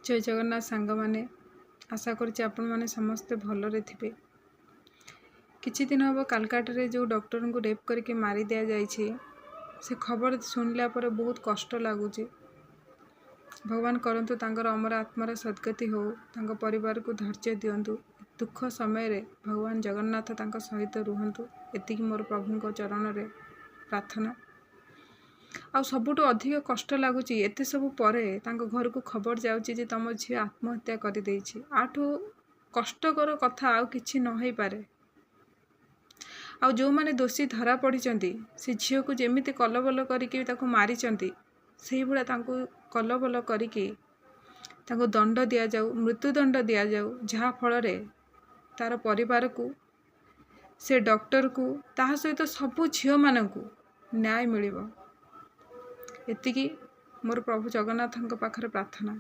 जय जगन्नाथ सांग मैंने आशा करुच्ची आपण मैंने समस्ते भलरे थे। किछि दिन हम कालकाटा जो डॉक्टर को रेप करके मारी दिया जाइए से खबर शुणिला पर बहुत कष्ट लगुच। भगवान करंतु तांकर अमर आत्मार सद्गति हो, तांको परिवार को धैर्य दिंतु। दुख समय रे भगवान जगन्नाथ तांको सहित रुहंतु। एतिकी मोर प्रभु चरण रे प्रार्थना। आ सबुठु अधिक कष्ट लगुच एत सब परे तांको घर को खबर जाउची जे तम झी आत्महत्या कर देछि। आठू कष्टकर कथा आउ किछि न होई पारे। आ जो माने दोषी धरा पड़िचंती से झील को जेमिति कलबल करिके ताको मारिचंती सेही भला तांको कलबल करिके तांको दंड दिया जाऊ, मृत्युदंड दिया जाऊ, जहा फल रे तार परिवार को से डॉक्टर को ताहा सहित सबु झील मानकु न्याय मिलिबो। एतिकी मोर प्रभु जगन्नाथ पाखरे प्रार्थना।